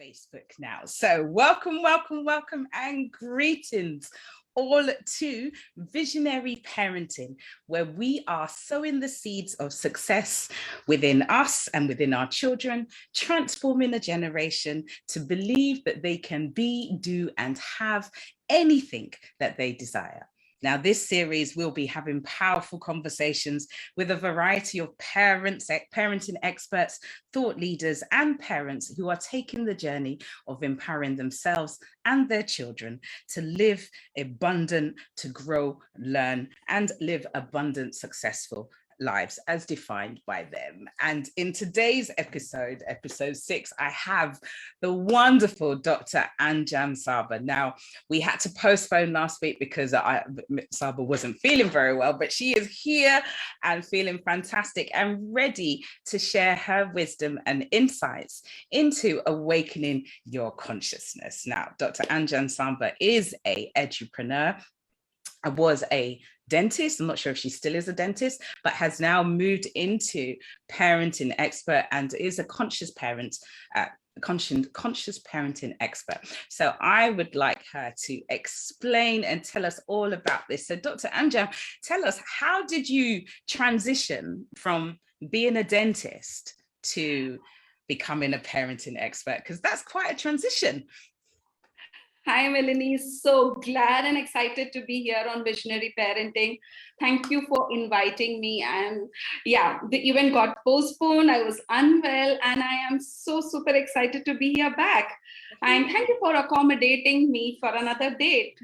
Facebook now. So welcome, welcome, welcome, and greetings all to Visionary Parenting, where we are sowing the seeds of success within us and within our children, transforming a generation to believe that they can be, do, and have anything that they desire. Now, this series will be having powerful conversations with a variety of parents, parenting experts, thought leaders, and parents who are taking the journey of empowering themselves and their children to live abundant, to grow, learn, and live abundant, successful lives as defined by them. And in today's episode 6, I have the wonderful Dr. Anjum Saba. Now, we had to postpone last week because Saba wasn't feeling very well, but she is here and feeling fantastic and ready to share her wisdom and insights into awakening your consciousness. Now, Dr. Anjum Saba is an edupreneur. I was a dentist. I'm not sure if she still is a dentist, but has now moved into parenting expert and is a conscious parent, conscious parenting expert. So I would like her to explain and tell us all about this. So Dr. Anjum, tell us, how did you transition from being a dentist to becoming a parenting expert? Because that's quite a transition. Hi, Melanie. So glad and excited to be here on Visionary Parenting. Thank you for inviting me. And yeah, the event got postponed. I was unwell, and I am so super excited to be here back. And thank you for accommodating me for another date.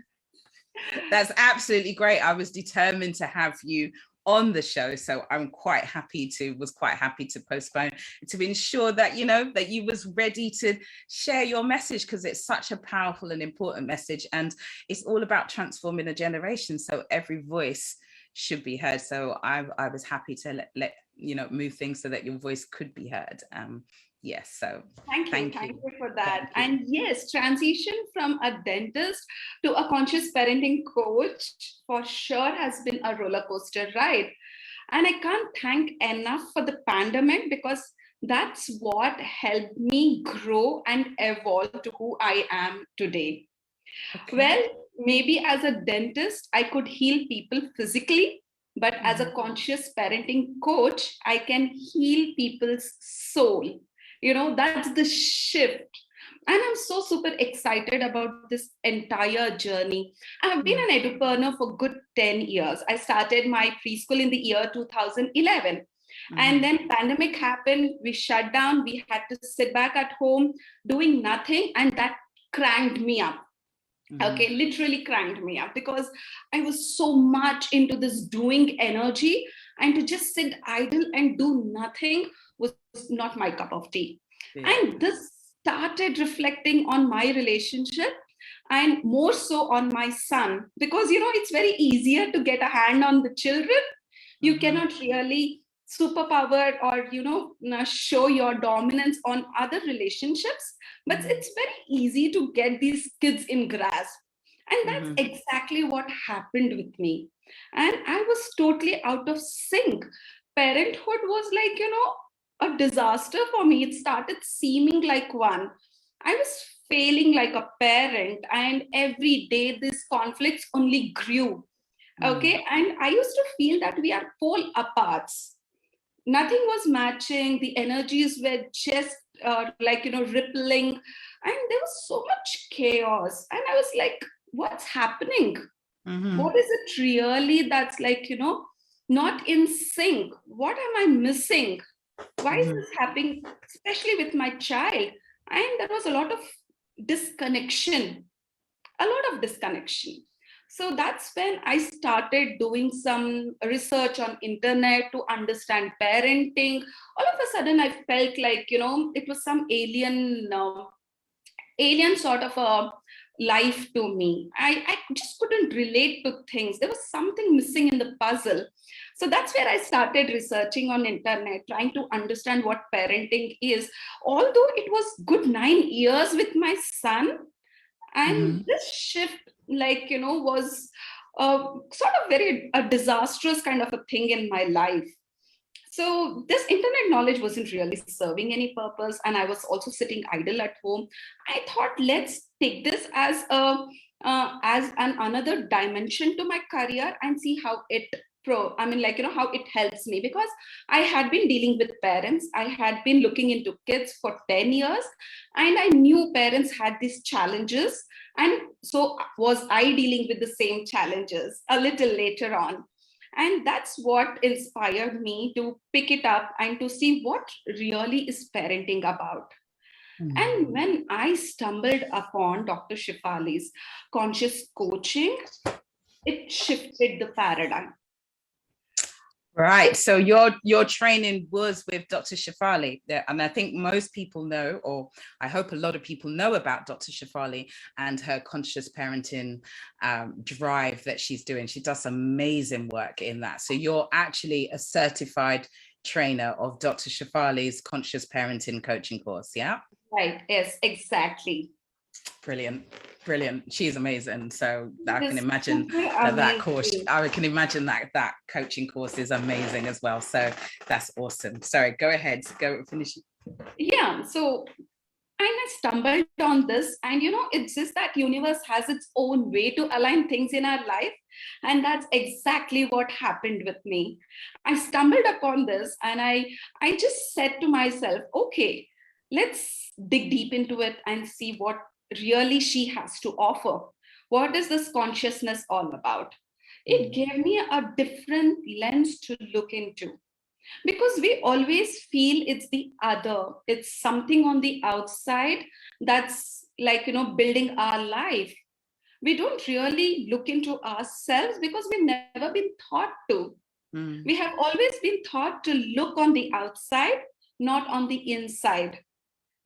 That's absolutely great. I was determined to have you on the show, so was quite happy to postpone to ensure that that you was ready to share your message, because it's such a powerful and important message, and it's all about transforming a generation, so every voice should be heard. So I was happy to let move things so that your voice could be heard. Yes, so thank you for that. And yes, transition from a dentist to a conscious parenting coach for sure has been a roller coaster ride. And I can't thank enough for the pandemic, because that's what helped me grow and evolve to who I am today. Okay. Well, maybe as a dentist, I could heal people physically, but as a conscious parenting coach, I can heal people's soul. That's the shift. And I'm so super excited about this entire journey. I've been an edupreneur for good 10 years. I started my preschool in the year 2011. And then pandemic happened, we shut down, we had to sit back at home doing nothing, and that cranked me up. Okay, literally cranked me up, because I was so much into this doing energy, and to just sit idle and do nothing was not my cup of tea. Yeah. And this started reflecting on my relationship, and more so on my son, because it's very easier to get a hand on the children. You cannot really superpower or show your dominance on other relationships, but it's very easy to get these kids in grasp. And that's exactly what happened with me. And I was totally out of sync. Parenthood was like a disaster for me. It started seeming like one. I was failing like a parent, and every day these conflicts only grew. Okay, and I used to feel that we are pole aparts. Nothing was matching. The energies were just rippling, and there was so much chaos. And I was like, what's happening? What is it really that's not in sync? What am I missing? Why is this happening, especially with my child? And there was a lot of disconnection. So that's when I started doing some research on internet to understand parenting. All of a sudden, I felt like, it was some alien sort of a life to me. I just couldn't relate to things. There was something missing in the puzzle. So that's where I started researching on internet, trying to understand what parenting is. Although it was good 9 years with my son, and this shift, was sort of a disastrous kind of a thing in my life. So this internet knowledge wasn't really serving any purpose, and I was also sitting idle at home. I thought, let's take this as a as an another dimension to my career and see how it how it helps me, because I had been dealing with parents. I had been looking into kids for 10 years, and I knew parents had these challenges. And so was I dealing with the same challenges a little later on. And that's what inspired me to pick it up and to see what really is parenting about. And when I stumbled upon Dr. Shifali's conscious coaching, it shifted the paradigm. Right. So your training was with Dr. Shefali. And I think most people know, or I hope a lot of people know about Dr. Shefali and her conscious parenting drive that she's doing. She does amazing work in that. So you're actually a certified trainer of Dr. Shefali's conscious parenting coaching course. Yeah. Right. Yes, exactly. Brilliant. She's amazing. So I can imagine that course. I can imagine that coaching course is amazing as well. So that's awesome. Sorry, go ahead. Go finish. Yeah. So I stumbled on this, and it's just that universe has its own way to align things in our life. And that's exactly what happened with me. I stumbled upon this, and I just said to myself, okay, let's dig deep into it and see what really she has to offer. What is this consciousness all about? It gave me a different lens to look into, because we always feel it's the other, it's something on the outside that's building our life. We don't really look into ourselves because we've never been taught to. We have always been taught to look on the outside, not on the inside.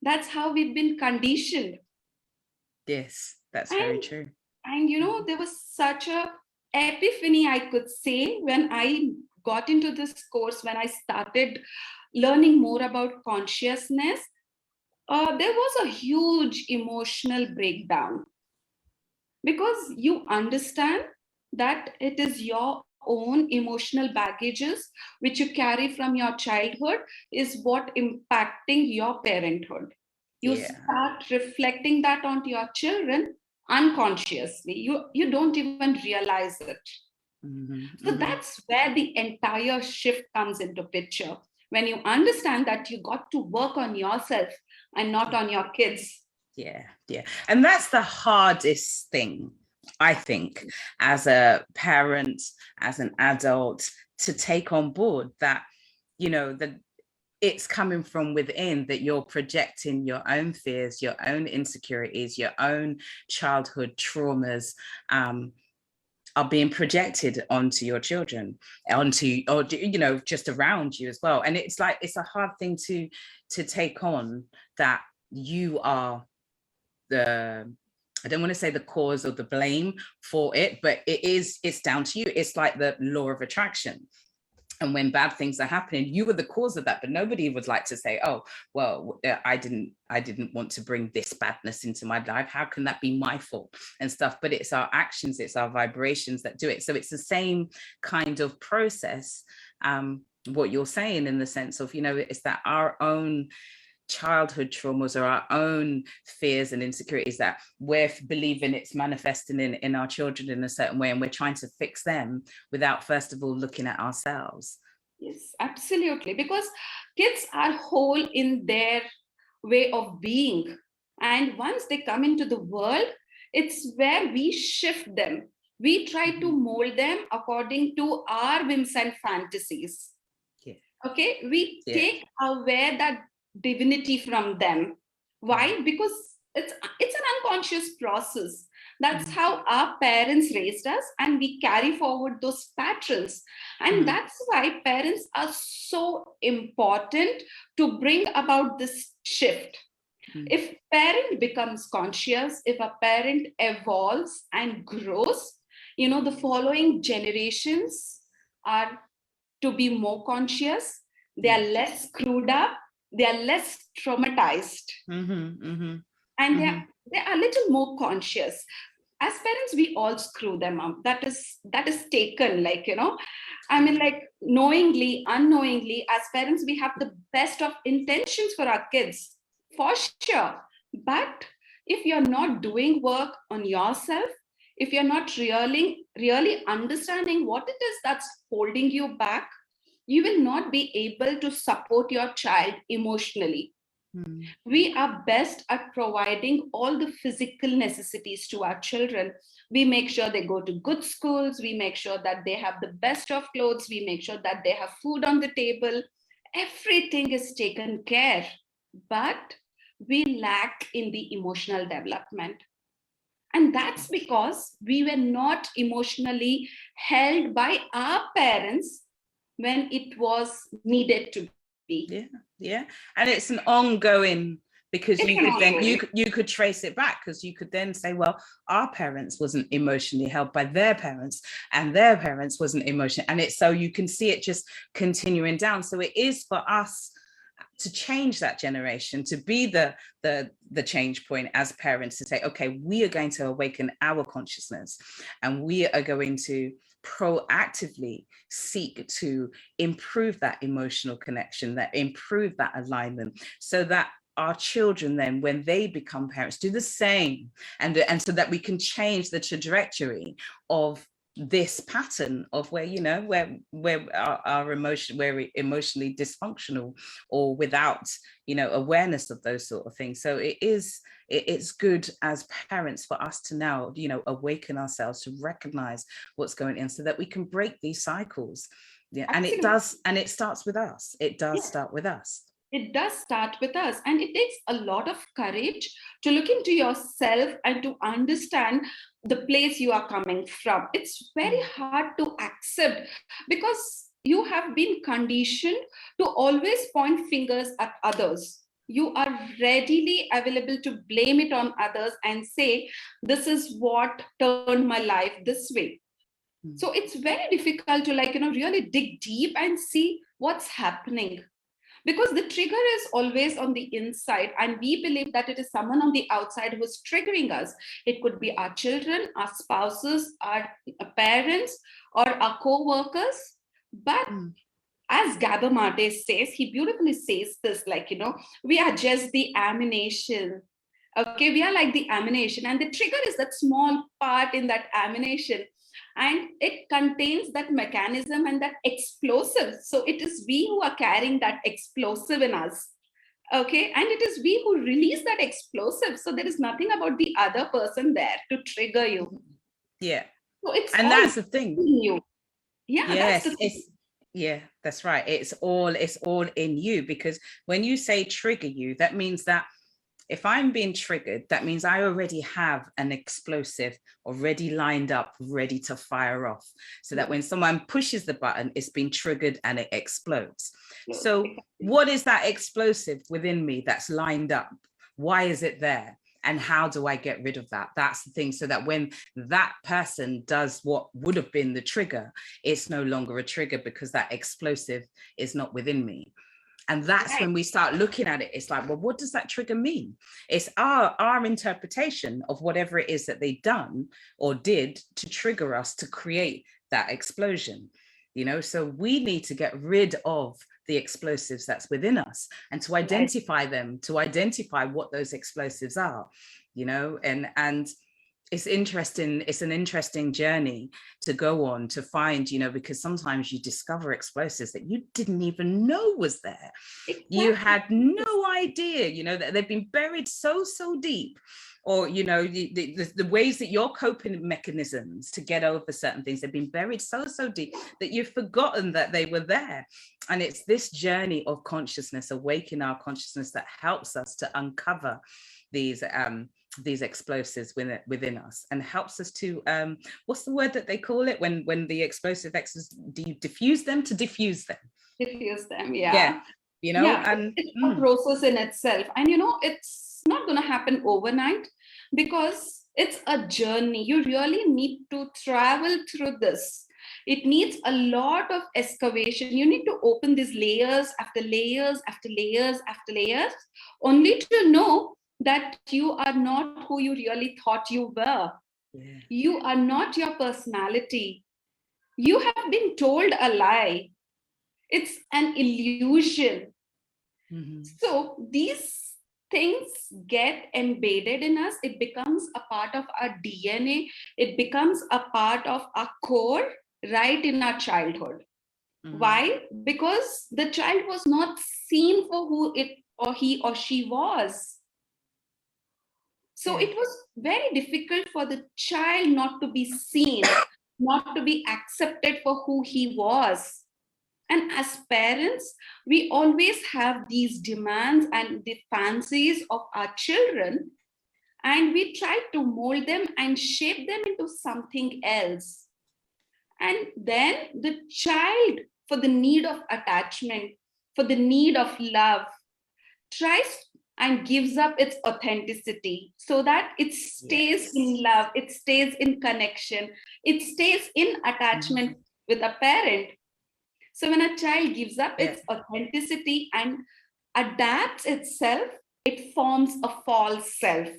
That's how we've been conditioned. Yes, that's very true. And there was such a epiphany, I could say, when I got into this course, when I started learning more about consciousness. There was a huge emotional breakdown, because you understand that it is your own emotional baggages which you carry from your childhood is what impacting your parenthood. You start reflecting that onto your children unconsciously. You don't even realize it. So that's where the entire shift comes into picture, when you understand that you got to work on yourself and not on your kids. Yeah. And that's the hardest thing, I think, as a parent, as an adult, to take on board, that, that it's coming from within, that you're projecting your own fears, your own insecurities, your own childhood traumas, are being projected onto your children, or just around you as well. And it's a hard thing to take on, that you are I don't want to say the cause or the blame for it, but it's down to you. It's like the law of attraction. And when bad things are happening, you were the cause of that. But nobody would like to say, oh, well, I didn't want to bring this badness into my life. How can that be my fault and stuff? But it's our actions, it's our vibrations that do it. So it's the same kind of process, what you're saying, in the sense of, it's that our own childhood traumas or our own fears and insecurities that we're believing it's manifesting in our children in a certain way, and we're trying to fix them without first of all looking at ourselves. Yes, absolutely, because kids are whole in their way of being, and once they come into the world, it's where we shift them. We try to mold them according to our whims and fantasies. Okay, we take away that divinity from them. Why? Because it's an unconscious process. That's how our parents raised us, and we carry forward those patterns. And that's why parents are so important to bring about this shift. If parent becomes conscious, if a parent evolves and grows, the following generations are to be more conscious. They are less screwed up, they are less traumatized, and they are a little more conscious. as parents, we all screw them up. That is taken, like, I mean, like, knowingly, unknowingly, as parents, we have the best of intentions for our kids, for sure. But if you're not doing work on yourself, if you're not really understanding what it is that's holding you back, you will not be able to support your child emotionally. We are best at providing all the physical necessities to our children. We make sure they go to good schools. We make sure that they have the best of clothes. We make sure that they have food on the table. Everything is taken care, but we lack in the emotional development. And that's because we were not emotionally held by our parents when it was needed to be. Yeah. And it's an ongoing, because you could trace it back, because you could then say, well, our parents wasn't emotionally held by their parents, and their parents wasn't emotional. And it's, so you can see it just continuing down. So it is for us to change that generation, to be the change point as parents, to say, okay, we are going to awaken our consciousness, and we are going to proactively seek to improve that emotional connection, that improve that alignment, so that our children then, when they become parents, do the same, and so that we can change the trajectory of this pattern of where, where our emotion, where we're emotionally dysfunctional, or without, awareness of those sort of things. So it's good as parents for us to now, awaken ourselves to recognize what's going on, so that we can break these cycles. Yeah. Absolutely. And it starts with us. It does start with us. It does start with us, and it takes a lot of courage to look into yourself and to understand the place you are coming from. It's very hard to accept, because you have been conditioned to always point fingers at others. You are readily available to blame it on others and say, this is what turned my life this way. So it's very difficult to, really dig deep and see what's happening. Because the trigger is always on the inside, and we believe that it is someone on the outside who is triggering us. It could be our children, our spouses, our parents, or our co-workers. But as Gabor Mate says, he beautifully says this, we are just the ammunition. Okay, we are like the ammunition, and the trigger is that small part in that ammunition. And it contains that mechanism and that explosive. So it is we who are carrying that explosive in us. Okay. And it is we who release that explosive. So there is nothing about the other person there to trigger you. Yeah. So it's, and that's the thing. You. Yeah. Yes. That's the thing. Yeah, that's right. It's all in you, because when you say trigger you, that means that if I'm being triggered, that means I already have an explosive already lined up, ready to fire off, so that when someone pushes the button, it's been triggered and it explodes. So what is that explosive within me that's lined up? Why is it there? And how do I get rid of that? That's the thing. So that when that person does what would have been the trigger, it's no longer a trigger, because that explosive is not within me. And that's when we start looking at it. It's like, well, what does that trigger mean? It's our interpretation of whatever it is that they've done or did to trigger us to create that explosion. So we need to get rid of the explosives that's within us, and to identify them, to identify what those explosives are, and it's interesting. It's an interesting journey to go on to find, because sometimes you discover explosives that you didn't even know was there. Exactly. You had no idea, that they've been buried so deep, or, the ways that your coping mechanisms to get over certain things have been buried so deep that you've forgotten that they were there. And it's this journey of consciousness, awaken our consciousness, that helps us to uncover these explosives within us, and helps us to what's the word that they call it when the explosive do you diffuse them? To diffuse them. Diffuse them, yeah. And it's a process in itself, and it's not going to happen overnight, because it's a journey. You really need to travel through this. It needs a lot of excavation. You need to open these layers after layers after layers after layers, only to know that you are not who you really thought you were. Yeah. You are not your personality. You have been told a lie. It's an illusion. So these things get embedded in us. It becomes a part of our DNA. It becomes a part of our core right in our childhood. Why? Because the child was not seen for who it or he or she was. So it was very difficult for the child not to be seen, not to be accepted for who he was. And as parents, we always have these demands and the fancies of our children, and we try to mold them and shape them into something else. And then the child, for the need of attachment, for the need of love, tries and gives up its authenticity so that it stays in love, it stays in connection, it stays in attachment with a parent. So when a child gives up its authenticity and adapts itself, it forms a false self.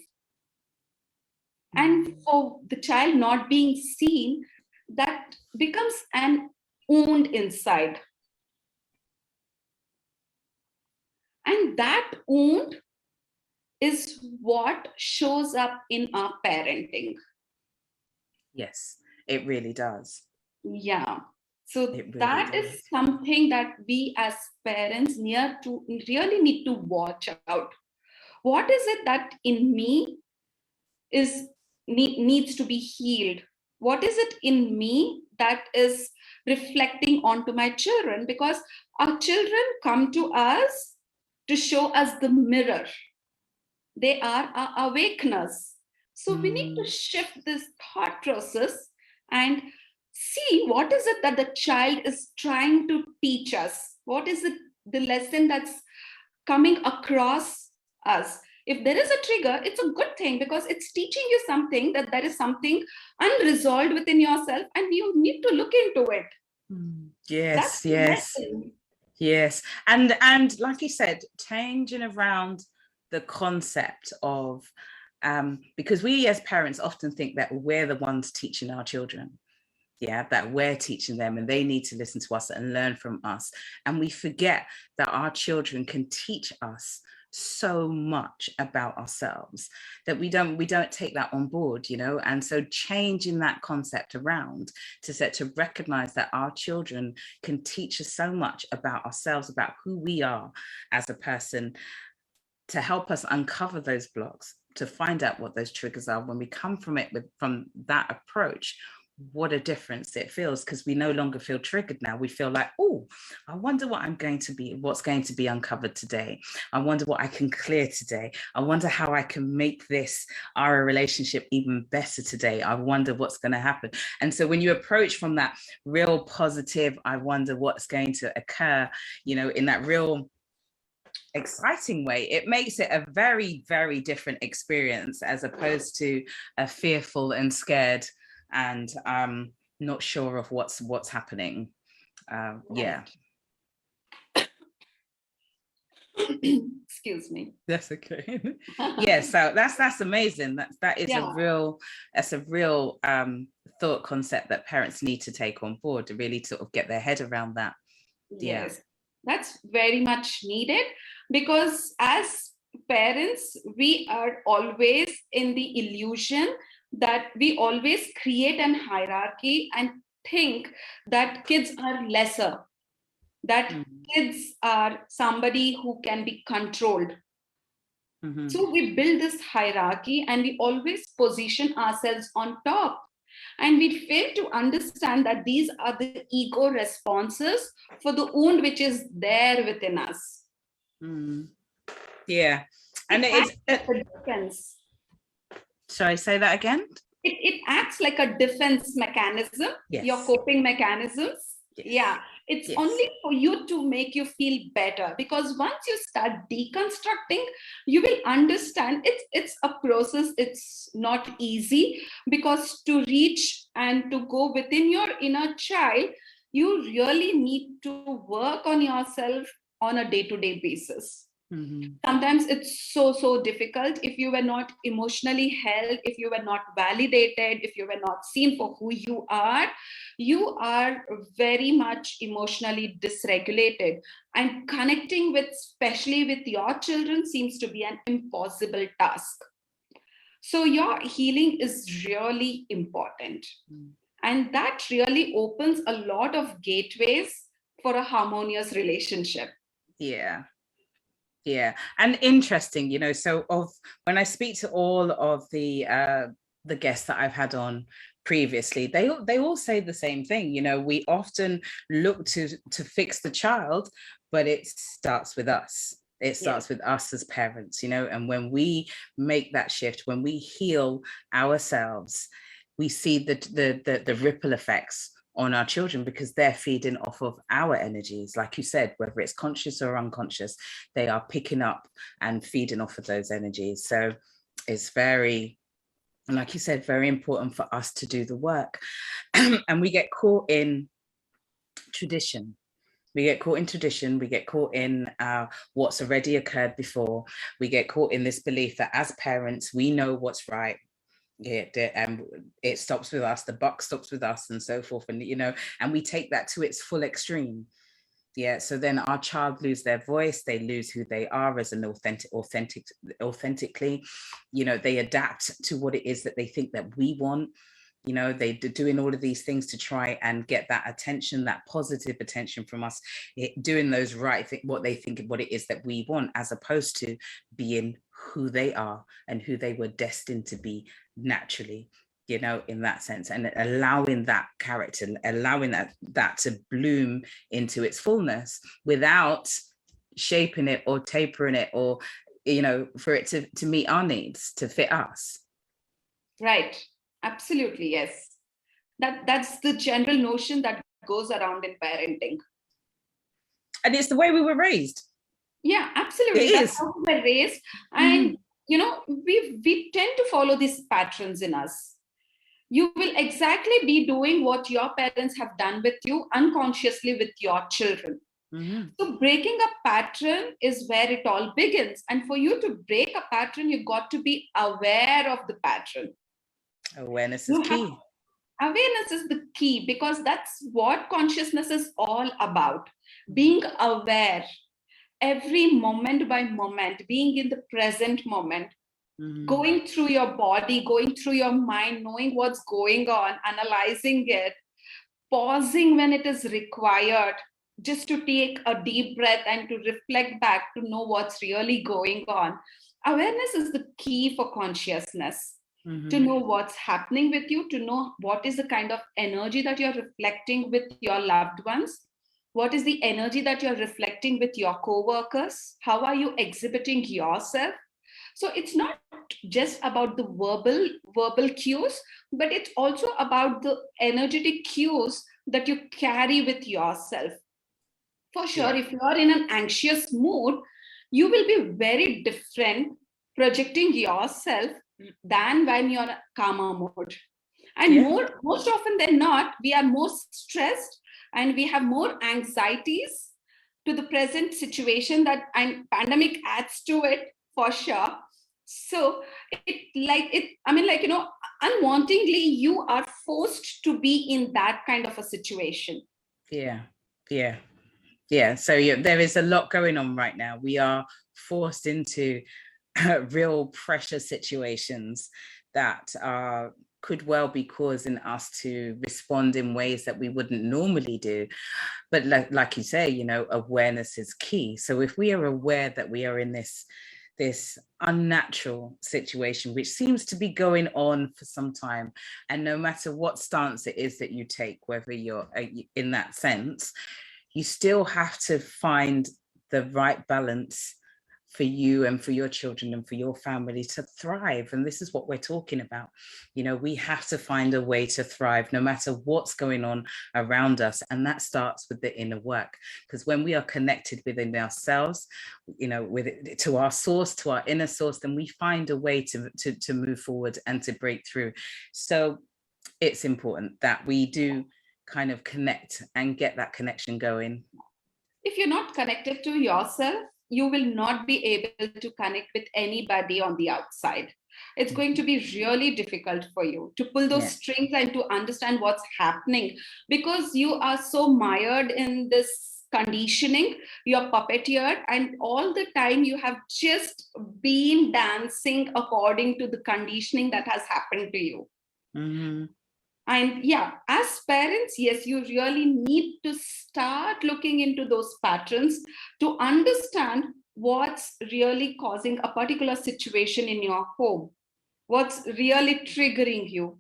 And for the child not being seen, that becomes an wound inside. And that wound is what shows up in our parenting. Yes, it really does. Yeah. So That is something that we as parents really need to watch out. What is it that in me needs to be healed? What is it in me that is reflecting onto my children? Because our children come to us to show us the mirror. They are our awakeners. So we need to shift this thought process and see what is it that the child is trying to teach us. What is it, the lesson that's coming across us? If there is a trigger, it's a good thing because it's teaching you something, that there is something unresolved within yourself and you need to look into it. Yes, yes. And like you said, changing around the concept of because we as parents often think that we're the ones teaching our children. Yeah, that we're teaching them and they need to listen to us and learn from us. And we forget that our children can teach us so much about ourselves that we don't take that on board, you know. And so changing that concept around to recognize that our children can teach us so much about ourselves, about who we are as a person, to help us uncover those blocks, to find out what those triggers are. When we come from that approach, what a difference it feels, because we no longer feel triggered now. We feel like, oh, I wonder what's going to be uncovered today. I wonder what I can clear today. I wonder how I can make our relationship even better today. I wonder what's going to happen. And so when you approach from that real positive, I wonder what's going to occur, you know, in that real exciting way, it makes it a very, very different experience as opposed to a fearful and scared and not sure of what's happening. Yeah. Excuse me. That's okay. Yeah, so that's amazing. That is a real thought concept that parents need to take on board to really sort of get their head around that. Yes, that's very much needed, because as parents, we are always in the illusion that we always create an hierarchy and think that kids are lesser, that kids are somebody who can be controlled. So we build this hierarchy and we always position ourselves on top. And we fail to understand that these are the ego responses for the wound which is there within us. Yeah. And it acts like a defense. Shall I say that again? It acts like a defense mechanism, your coping mechanisms. Yeah, it's only for you to make you feel better, because once you start deconstructing, you will understand it's a process. It's not easy, because to reach and to go within your inner child, you really need to work on yourself on a day-to-day basis. Sometimes it's so difficult if you were not emotionally held, if you were not validated, if you were not seen for who you are very much emotionally dysregulated, and connecting with, especially with your children, seems to be an impossible task. So your healing is really important, and that really opens a lot of gateways for a harmonious relationship. Yeah, and interesting, so when I speak to all of the guests that I've had on previously, they all say the same thing. We often look to fix the child, but it starts with us. It starts with us as parents, and when we make that shift, when we heal ourselves, we see the ripple effects on our children, because they're feeding off of our energies. Like you said, whether it's conscious or unconscious, they are picking up and feeding off of those energies. So it's very, like you said, very important for us to do the work. And we get caught in tradition. We get caught in what's already occurred before. We get caught in this belief that as parents, we know what's right. And it stops with us, the buck stops with us, and so forth. And and we take that to its full extreme. So then our child lose their voice, they lose who they are as an authentically. They adapt to what it is that they think that we want. They're doing all of these things to try and get that attention, that positive attention from us, doing those what they think, what it is that we want, as opposed to being who they are and who they were destined to be naturally, in that sense, and allowing that character, allowing that to bloom into its fullness without shaping it or tapering it, or for it to meet our needs, to fit us. Right. Absolutely, yes. That's the general notion that goes around in parenting. And it's the way we were raised. Yeah, absolutely. That's how we were raised. And, we tend to follow these patterns in us. You will exactly be doing what your parents have done with you unconsciously with your children. So breaking a pattern is where it all begins. And for you to break a pattern, you've got to be aware of the pattern. Awareness is key. Awareness is the key, because that's what consciousness is all about. Being aware every moment by moment, being in the present moment, going through your body, going through your mind, knowing what's going on, analyzing it, pausing when it is required, just to take a deep breath and to reflect back to know what's really going on. Awareness is the key for consciousness. To know what's happening with you, to know what is the kind of energy that you're reflecting with your loved ones, what is the energy that you're reflecting with your co-workers, how are you exhibiting yourself. So it's not just about the verbal cues, but it's also about the energetic cues that you carry with yourself. For sure, if you're in an anxious mood, you will be very different projecting yourself than when you're in a calmer mode. And most often than not, we are more stressed and we have more anxieties to the present situation, that and pandemic adds to it for sure. So unwantingly, you are forced to be in that kind of a situation. So there is a lot going on right now. We are forced into real pressure situations that could well be causing us to respond in ways that we wouldn't normally do. But like you say, awareness is key. So if we are aware that we are in this unnatural situation, which seems to be going on for some time, and no matter what stance it is that you take, whether you're in that sense, you still have to find the right balance for you and for your children and for your family to thrive. And this is what we're talking about. We have to find a way to thrive no matter what's going on around us. And that starts with the inner work, because when we are connected within ourselves, to our source, to our inner source, then we find a way to move forward and to break through. So it's important that we do kind of connect and get that connection going. If you're not connected to yourself, you will not be able to connect with anybody on the outside. It's going to be really difficult for you to pull those strings and to understand what's happening, because you are so mired in this conditioning, you're puppeteered, and all the time you have just been dancing according to the conditioning that has happened to you. Mm-hmm. And yeah, as parents, yes, you really need to start looking into those patterns to understand what's really causing a particular situation in your home, what's really triggering you.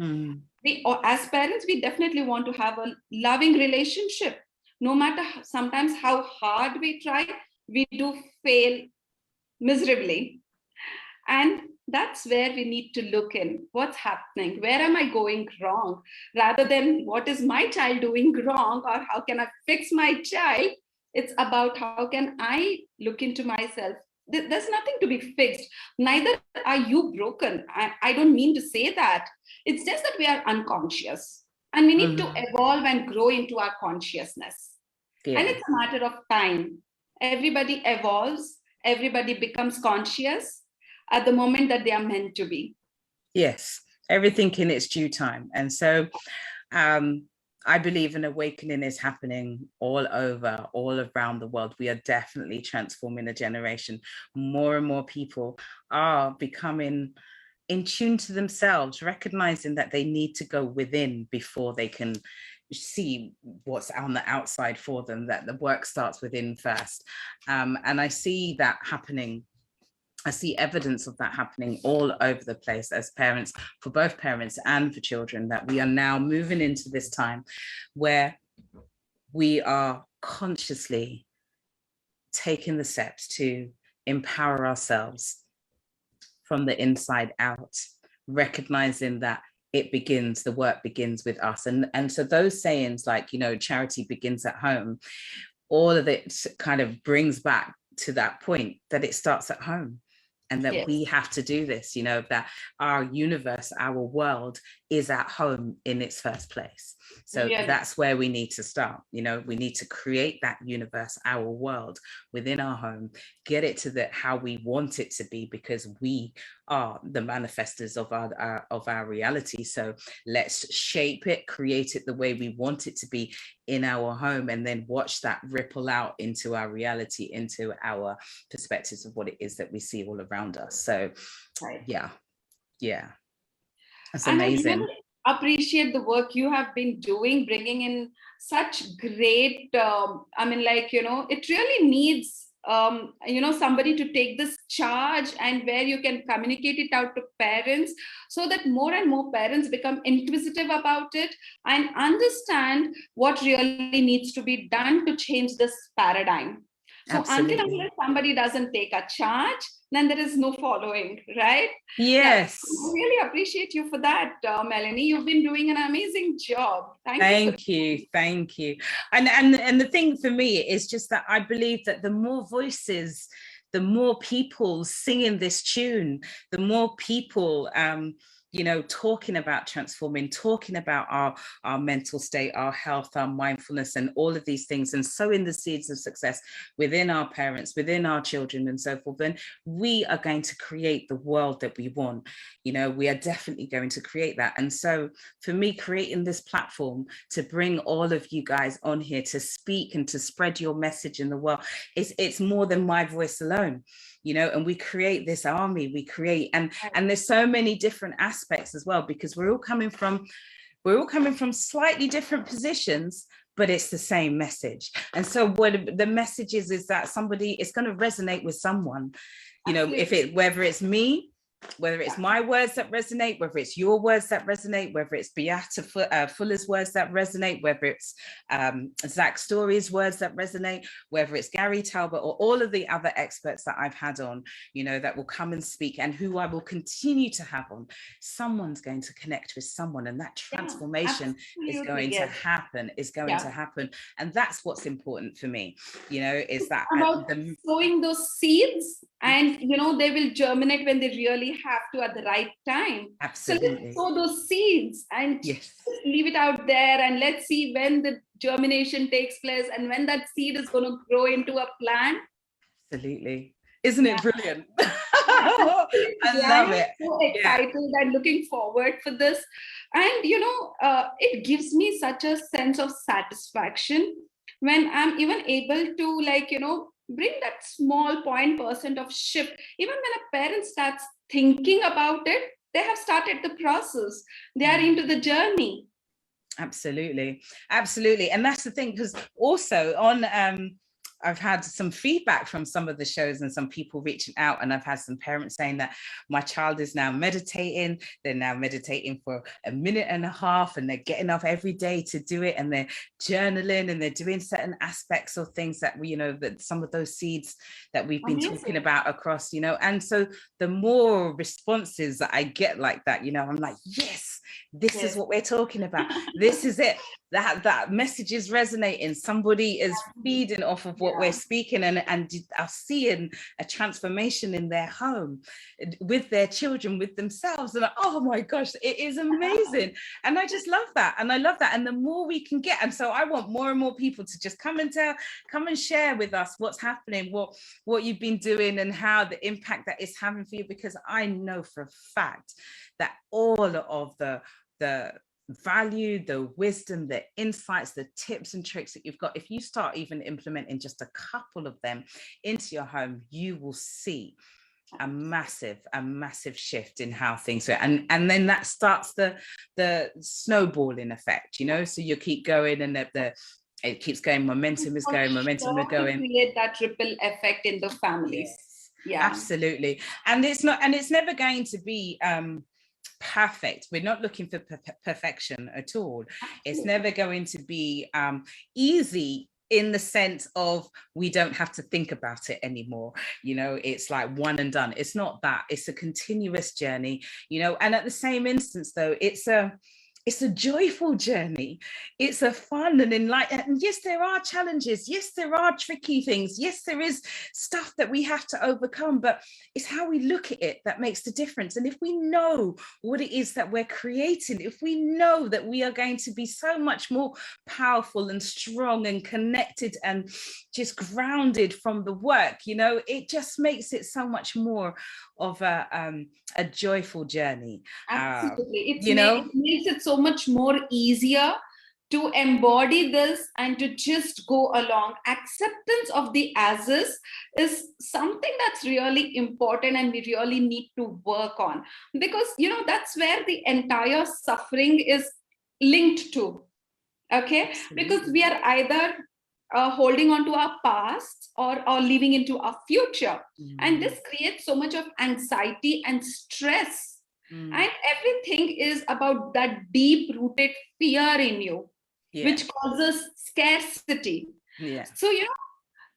Mm-hmm. Or as parents, we definitely want to have a loving relationship. No matter sometimes how hard we try, we do fail miserably. And that's where we need to look in. What's happening? Where am I going wrong? Rather than what is my child doing wrong or how can I fix my child? It's about how can I look into myself. There's nothing to be fixed. Neither are you broken. I don't mean to say that. It's just that we are unconscious and we need to evolve and grow into our consciousness. Yeah. And it's a matter of time. Everybody evolves, everybody becomes conscious at the moment that they are meant to be. Yes, everything in its due time. And so I believe an awakening is happening all over, all around the world. We are definitely transforming a generation. More and more people are becoming in tune to themselves, recognizing that they need to go within before they can see what's on the outside for them, that the work starts within first. And I see that happening. I see evidence of that happening all over the place as parents, for both parents and for children, that we are now moving into this time where we are consciously taking the steps to empower ourselves from the inside out, recognizing that the work begins with us. And so those sayings like, charity begins at home, all of it kind of brings back to that point that it starts at home. And that we have to do this, that our universe, our world is at home in its first place. So that's where we need to start. We need to create that universe, our world within our home, get it to how we want it to be, because we are the manifestors of our reality. So let's shape it, create it the way we want it to be in our home, and then watch that ripple out into our reality, into our perspectives of what it is that we see all around us. So yeah, that's amazing. And I really appreciate the work you have been doing, bringing in such great it really needs somebody to take this charge, and where you can communicate it out to parents, so that more and more parents become inquisitive about it and understand what really needs to be done to change this paradigm. So until unless somebody doesn't take a charge, then there is no following, right? Yes. I really appreciate you for that, Melanie. You've been doing an amazing job. Thank you. And the thing for me is just that I believe that the more voices, the more people singing this tune, the more people talking about transforming, talking about our mental state, our health, our mindfulness, and all of these things, and sowing the seeds of success within our parents, within our children, and so forth, then we are going to create the world that we want. We are definitely going to create that. And so for me, creating this platform to bring all of you guys on here to speak and to spread your message in the world, it's more than my voice alone. And we create this army, and there's so many different aspects as well, because we're all coming from slightly different positions, but it's the same message. And so what the message is that somebody is going to resonate with someone, whether it's me, whether it's my words that resonate, whether it's your words that resonate, whether it's Beata Fuller's words that resonate, whether it's Zach Story's words that resonate, whether it's Gary Talbot or all of the other experts that I've had on, that will come and speak, and who I will continue to have on, someone's going to connect with someone, and that transformation is going to happen, to happen. And that's what's important for me, is that about sowing those seeds, and they will germinate when they really have to at the right time. Absolutely. So let's sow those seeds and just leave it out there, and let's see when the germination takes place and when that seed is going to grow into a plant. Absolutely. Isn't Yeah. it brilliant? Yeah, I love it. so excited and looking forward for this. And, it gives me such a sense of satisfaction when I'm even able to, bring that small 0.% of shift. Even when a parent starts thinking about it, they have started the process. They are into the journey. Absolutely. Absolutely. And that's the thing, because also on I've had some feedback from some of the shows and some people reaching out, and I've had some parents saying that my child is now meditating. They're now meditating for a minute and a half, and they're getting up every day to do it, and they're journaling, and they're doing certain aspects of things that we, that some of those seeds that we've been talking about across, and so the more responses that I get like that, I'm like, yes, this is what we're talking about. This is it. That message is resonating. Somebody is feeding off of what we're speaking, and are seeing a transformation in their home, with their children, with themselves. And oh my gosh, it is amazing. And I just love that. And I love that. And the more we can get, and so I want more and more people to just come and share with us what's happening, what you've been doing, and how the impact that is having for you, because I know for a fact that all of the value, the wisdom, the insights, the tips and tricks that you've got, if you start even implementing just a couple of them into your home, you will see a massive shift in how things are. And then that starts the snowballing effect, so you keep going, and it keeps going, momentum is going. Create that ripple effect in the families. Yeah, absolutely. And it's never going to be perfect. We're not looking for perfection at all. Absolutely. It's never going to be easy, in the sense of we don't have to think about it anymore. It's like one and done. It's not that. It's a continuous journey, and at the same instance, though, it's a joyful journey. It's a fun and enlightened. And yes, there are challenges. Yes, there are tricky things. Yes, there is stuff that we have to overcome, but it's how we look at it that makes the difference. And if we know what it is that we're creating, if we know that we are going to be so much more powerful and strong and connected and just grounded from the work, it just makes it so much more of a joyful journey. Absolutely. It makes it so much more easier to embody this and to just go along. Acceptance of the as is something that's really important, and we really need to work on, because that's where the entire suffering is linked to. Okay. Absolutely. Because we are either holding on to our past or living into our future. And this creates so much of anxiety and stress. And everything is about that deep rooted fear in you, which causes scarcity. So,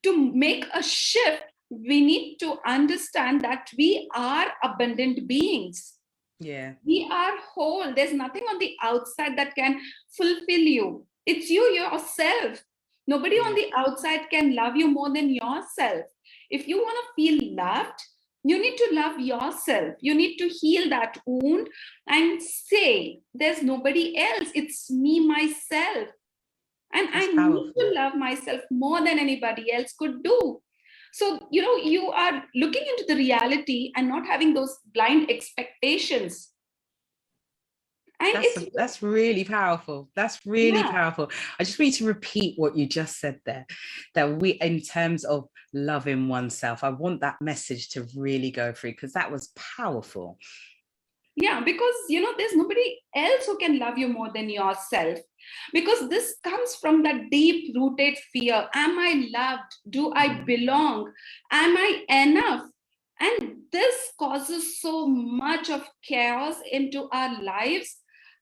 to make a shift, we need to understand that we are abundant beings. We are whole. There's nothing on the outside that can fulfill you. It's you yourself. Nobody on the outside can love you more than yourself. If you want to feel loved, you need to love yourself. You need to heal that wound and say, there's nobody else. It's me, myself. And I need to love myself more than anybody else could do. So, you are looking into the reality and not having those blind expectations. And that's really powerful. That's really powerful. I just need to repeat what you just said there, that we, in terms of loving oneself, I want that message to really go through, because that was powerful. Yeah, because, there's nobody else who can love you more than yourself. Because this comes from that deep rooted fear. Am I loved? Do I belong? Am I enough? And this causes so much of chaos into our lives,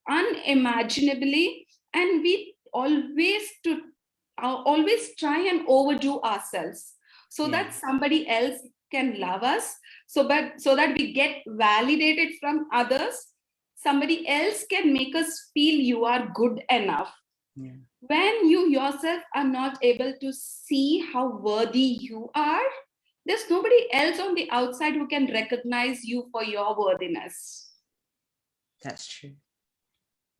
unimaginably. And we always try and overdo ourselves so that somebody else can love us, so that we get validated from others. Somebody else can make us feel you are good enough. When you yourself are not able to see how worthy you are, there's nobody else on the outside who can recognize you for your worthiness. That's true.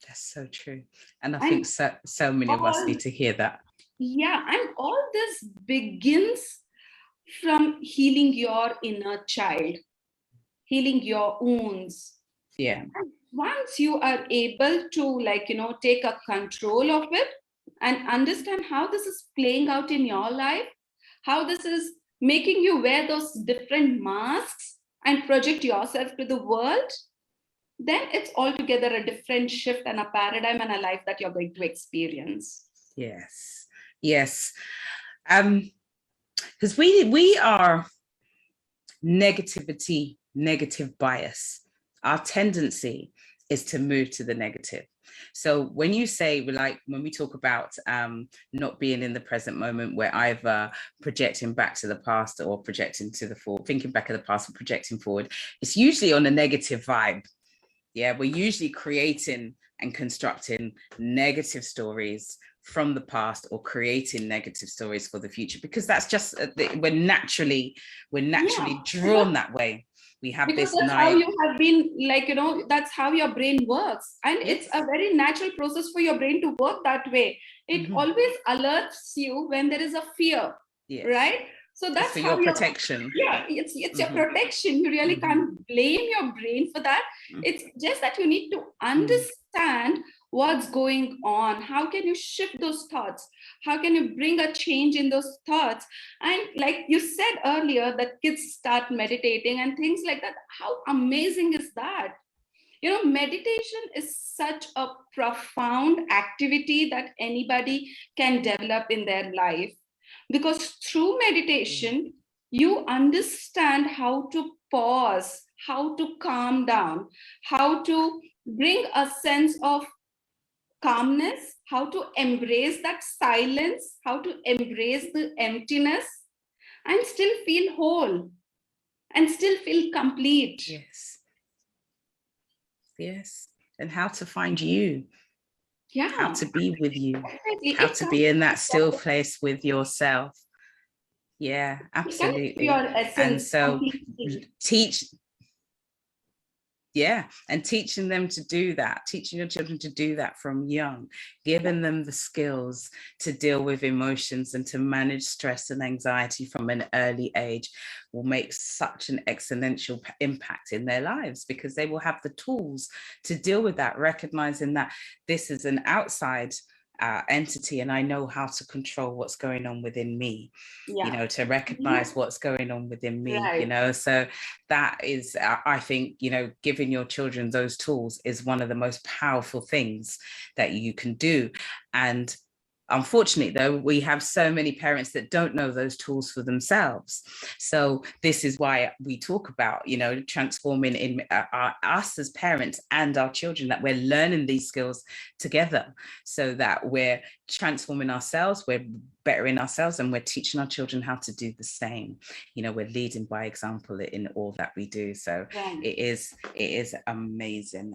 That's so true. And I think so many of us need to hear that. Yeah, and all this begins from healing your inner child, healing your wounds. Yeah. And once you are able to, take a control of it and understand how this is playing out in your life, how this is making you wear those different masks and project yourself to the world, then it's altogether a different shift and a paradigm and a life that you're going to experience. Yes. Yes. Because we are negative bias. Our tendency is to move to the negative. So when you say, when we talk about not being in the present moment, we're either projecting back to the past or projecting to the forward, thinking back of the past or projecting forward, it's usually on a negative vibe. Yeah, we're usually creating and constructing negative stories from the past or creating negative stories for the future, because that's just we're naturally drawn that way. We have because this that's how you have been, that's how your brain works, and it's a very natural process for your brain to work that way. It always alerts you when there is a fear, right? So that's for your protection. It's your protection. You really can't blame your brain for that. It's just that you need to understand what's going on. How can you shift those thoughts? How can you bring a change in those thoughts? And like you said earlier, that kids start meditating and things like that. How amazing is that? Meditation is such a profound activity that anybody can develop in their life, because through meditation, you understand how to pause, how to calm down, how to bring a sense of calmness, how to embrace that silence, how to embrace the emptiness and still feel whole and still feel complete. Yes. And how to find you. Yeah. How to be with you. Definitely. How to be in that still place with yourself. Yeah, absolutely. Your essence. And so and teaching them to do that, teaching your children to do that from young, giving them the skills to deal with emotions and to manage stress and anxiety from an early age will make such an exponential impact in their lives, because they will have the tools to deal with that, recognizing that this is an outside entity and I know how to control what's going on within me, to recognize what's going on within me, so that is, I think, giving your children those tools is one of the most powerful things that you can do. And unfortunately, though, we have so many parents that don't know those tools for themselves. So this is why we talk about, transforming in us as parents and our children, that we're learning these skills together so that we're transforming ourselves, we're bettering ourselves, and we're teaching our children how to do the same. We're leading by example in all that we do. So it is amazing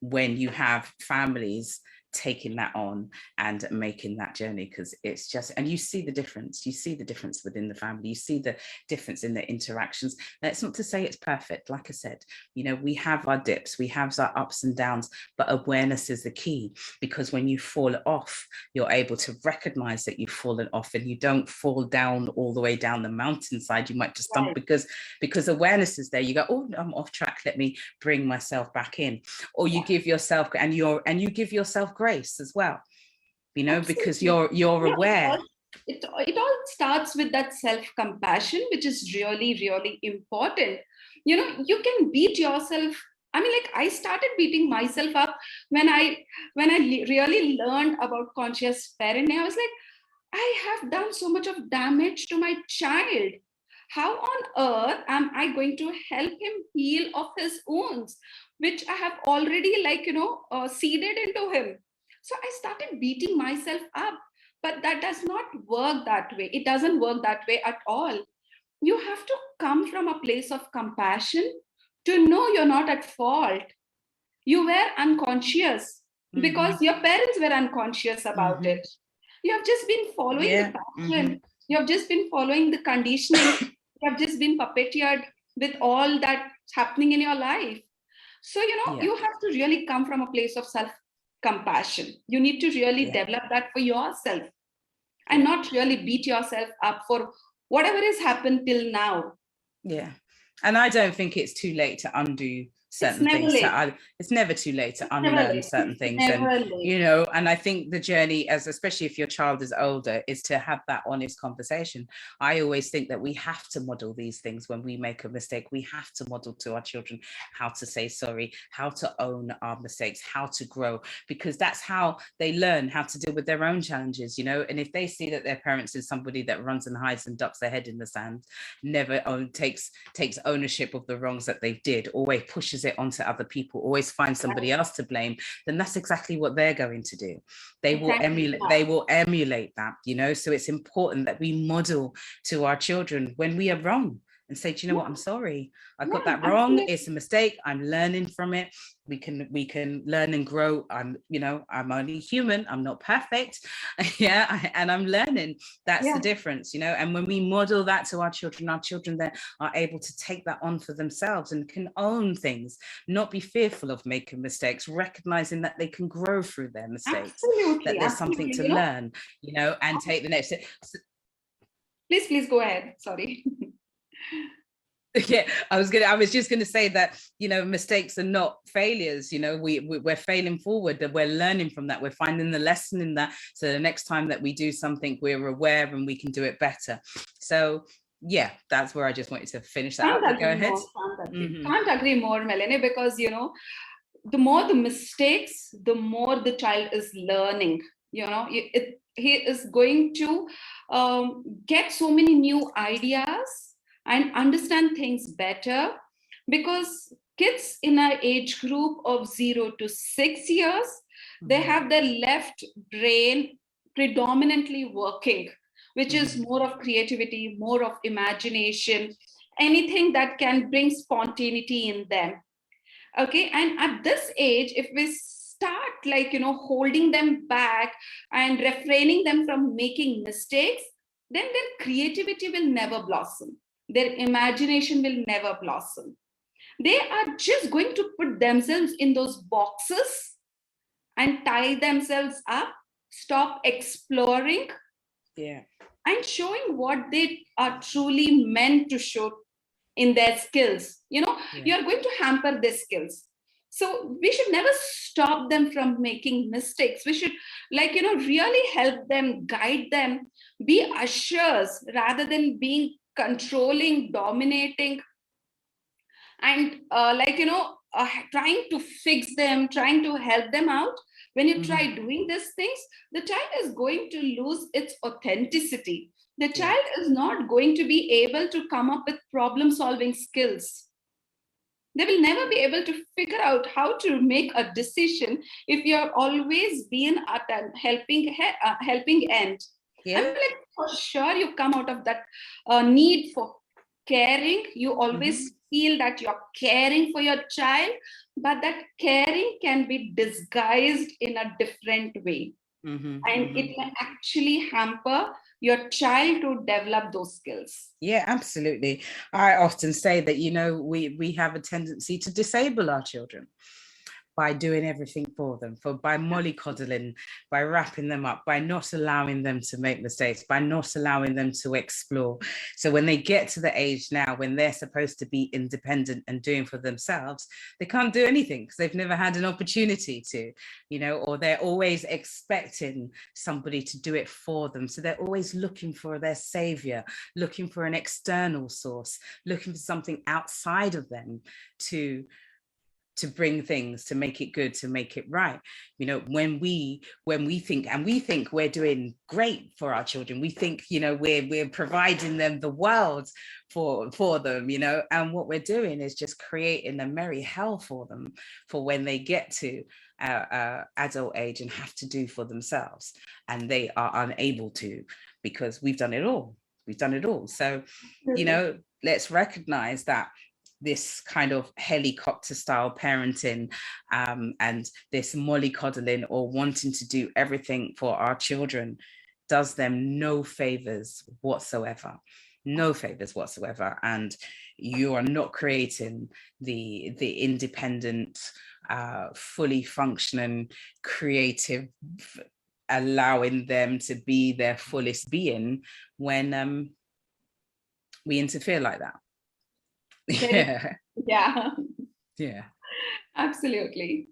when you have families taking that on and making that journey, because it's just, and you see the difference within the family, you see the difference in the interactions. Now, it's not to say it's perfect, like I said, we have our dips, we have our ups and downs, but awareness is the key, because when you fall off, you're able to recognize that you've fallen off, and you don't fall down all the way down the mountainside. You might just stumble because awareness is there. You go, oh, I'm off track, let me bring myself back in. Or you give yourself, and you give yourself grace as well, because you're aware. It all starts with that self-compassion, which is really, really important. You can beat yourself. I mean, I started beating myself up when I really learned about conscious parenting. I was like, I have done so much of damage to my child. How on earth am I going to help him heal of his wounds, which I have already seeded into him? So I started beating myself up, but that does not work that way. It doesn't work that way at all. You have to come from a place of compassion to know you're not at fault. You were unconscious because your parents were unconscious about it. You have just been following the pattern. You have just been following the conditioning. You have just been puppeteered with all that's happening in your life. So, you have to really come from a place of self-compassion. You need to really develop that for yourself and not really beat yourself up for whatever has happened till now. Yeah. And I don't think it's too late to undo It's certain never things. late. It's never too late to It's never unlearn late. certain It's things. And, never late. you know, and I think the journey, as especially if your child is older, is to have that honest conversation. I always think that we have to model these things when we make a mistake. We have to model to our children how to say sorry, how to own our mistakes, how to grow, because that's how they learn how to deal with their own challenges, you know. And if they see that their parents is somebody that runs and hides and ducks their head in the sand, never takes ownership of the wrongs that they did, always pushes it onto other people, always finds somebody else to blame, then that's exactly what they're going to do. They will emulate that, you know. So it's important that we model to our children when we are wrong and say, do you know what, I'm sorry, I got that wrong. It's a mistake. I'm learning from it. We can learn and grow. I'm only human. I'm not perfect. Yeah. And I'm learning. That's the difference, you know. And when we model that to our children then are able to take that on for themselves and can own things, not be fearful of making mistakes, recognizing that they can grow through their mistakes, that there's something to learn, you know, and take the next step. Please go ahead. Sorry. Yeah, I was just gonna say that, you know, mistakes are not failures. You know, we're failing forward, that we're learning from that, we're finding the lesson in that, so the next time that we do something, we're aware and we can do it better. So yeah, that's where I just wanted to finish that up. But go ahead. Can't agree more, Melanie, because, you know, the more the mistakes, the more the child is learning. You know, he is going to get so many new ideas and understand things better, because kids in our age group of 0 to 6 years, they have their left brain predominantly working, which is more of creativity, more of imagination, anything that can bring spontaneity in them. Okay, and at this age, if we start, like, you know, holding them back and refraining them from making mistakes, then their creativity will never blossom, their imagination will never blossom. They are just going to put themselves in those boxes and tie themselves up, stop exploring, and showing what they are truly meant to show in their skills. You know, you're going to hamper their skills. So we should never stop them from making mistakes. We should, like, you know, really help them, guide them, be ushers rather than being controlling, dominating, and trying to fix them, trying to help them out. When you try doing these things, the child is going to lose its authenticity. The child is not going to be able to come up with problem solving skills. They will never be able to figure out how to make a decision if you're always being at a helping end. I mean, like, for sure you come out of that need for caring. You always feel that you're caring for your child, but that caring can be disguised in a different way. And it can actually hamper your child to develop those skills. Yeah, absolutely. I often say that, you know, we have a tendency to disable our children by doing everything for them, by mollycoddling, by wrapping them up, by not allowing them to make mistakes, by not allowing them to explore. So when they get to the age now when they're supposed to be independent and doing for themselves, they can't do anything because they've never had an opportunity to, you know, or they're always expecting somebody to do it for them. So they're always looking for their savior, looking for an external source, looking for something outside of them to bring things, to make it good, to make it right. You know, when we think we're doing great for our children, we think, you know, we're providing them the world for them, you know, and what we're doing is just creating a merry hell for them for when they get to adult age and have to do for themselves, and they are unable to, because we've done it all. So, you know, let's recognize that this kind of helicopter style parenting and this mollycoddling or wanting to do everything for our children does them no favors whatsoever. And you are not creating the independent, fully functioning, creative, allowing them to be their fullest being when we interfere like that. Yeah. Yeah. Yeah. Absolutely.